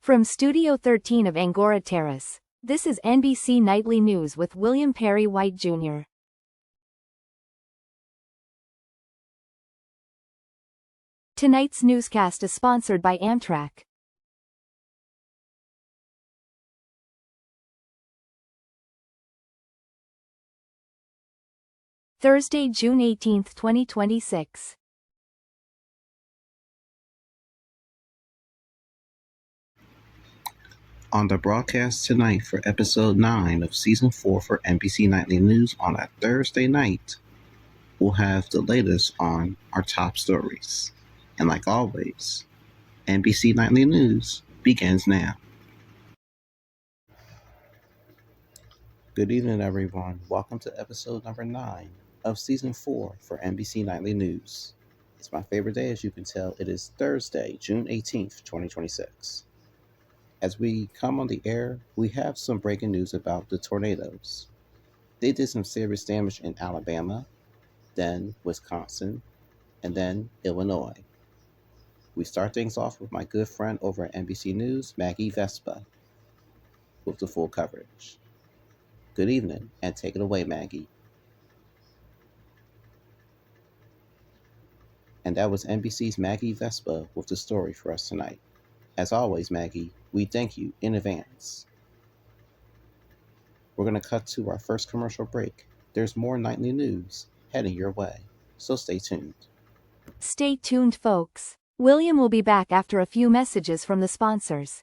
From Studio 13 of Angora Terrace, this is NBC Nightly News with William Perry White Jr. Tonight's newscast is sponsored by Amtrak. Thursday, June 18, 2026. On the broadcast tonight for episode 9 of season 4 for NBC Nightly News on a Thursday night, we'll have the latest on our top stories. And like always, NBC Nightly News begins now. Good evening, everyone. Welcome to episode number 9 of season 4 for NBC Nightly News. It's my favorite day, as you can tell. It is Thursday, June 18th, 2026. As we come on the air, we have some breaking news about the tornadoes. They did some serious damage in Alabama, then Wisconsin, and then Illinois. We start things off with my good friend over at NBC News, Maggie Vespa, with the full coverage. Good evening, and take it away, Maggie. And that was NBC's Maggie Vespa with the story for us tonight. As always, Maggie, we thank you in advance. We're going to cut to our first commercial break. There's more nightly news heading your way, so stay tuned. Stay tuned, folks. William will be back after a few messages from the sponsors.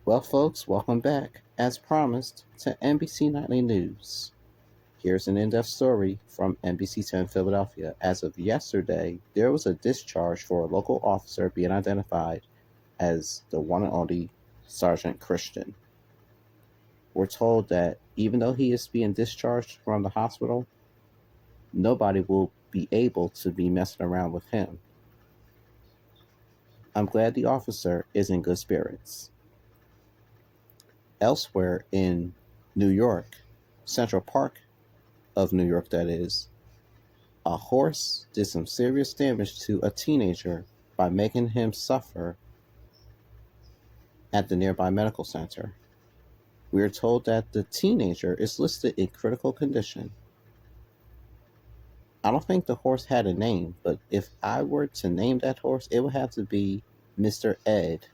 Well, folks, welcome back, as promised, to NBC Nightly News. Here's an in-depth story from NBC 10 Philadelphia. As of yesterday, there was a discharge for a local officer being identified as the one and only Sergeant Christian. We're told that even though he is being discharged from the hospital, nobody will be able to be messing around with him. I'm glad the officer is in good spirits. Elsewhere in New York, Central Park of New York that is, a horse did some serious damage to a teenager by making him suffer at the nearby medical center. We are told that the teenager is listed in critical condition. I don't think the horse had a name, but if I were to name that horse, it would have to be Mr. Ed.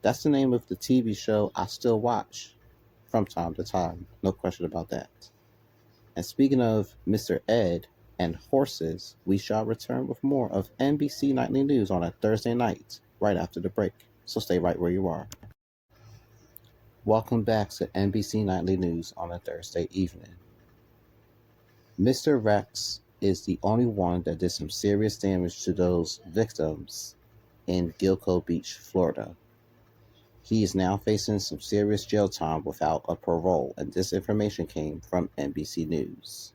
That's the name of the TV show I still watch from time to time. No question about that. And speaking of Mr. Ed and horses, we shall return with more of NBC Nightly News on a Thursday night, right after the break. So stay right where you are. Welcome back to NBC Nightly News on a Thursday evening. Mr. Rex is the only one that did some serious damage to those victims in Gilgo Beach, Florida. He is now facing some serious jail time without a parole, and this information came from NBC News.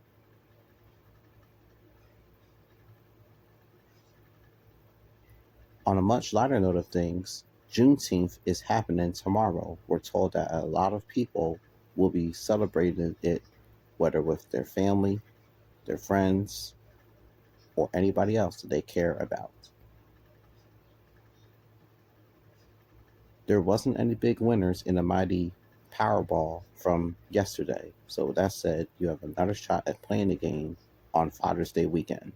On a much lighter note of things, Juneteenth is happening tomorrow. We're told that a lot of people will be celebrating it, whether with their family, their friends, or anybody else that they care about. There wasn't any big winners in the mighty Powerball from yesterday. So with that said, you have another shot at playing the game on Father's Day weekend.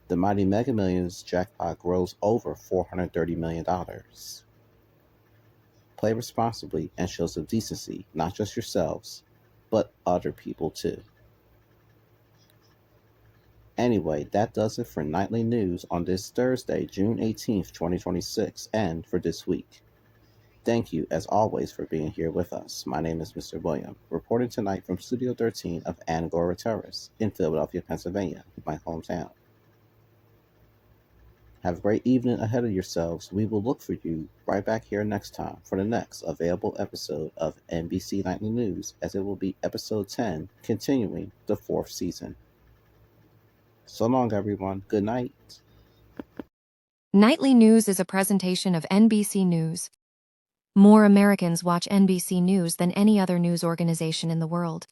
The mighty Mega Millions jackpot grows over $430 million. Play responsibly and show some decency, not just yourselves, but other people too. Anyway, that does it for Nightly News on this Thursday, June 18th, 2026, and for this week. Thank you, as always, for being here with us. My name is Mr. William, reporting tonight from Studio 13 of Angora Terrace in Philadelphia, Pennsylvania, my hometown. Have a great evening ahead of yourselves. We will look for you right back here next time for the next available episode of NBC Nightly News, as it will be episode 10, continuing the 4th season. So long, everyone. Good night. Nightly News is a presentation of NBC News. More Americans watch NBC News than any other news organization in the world.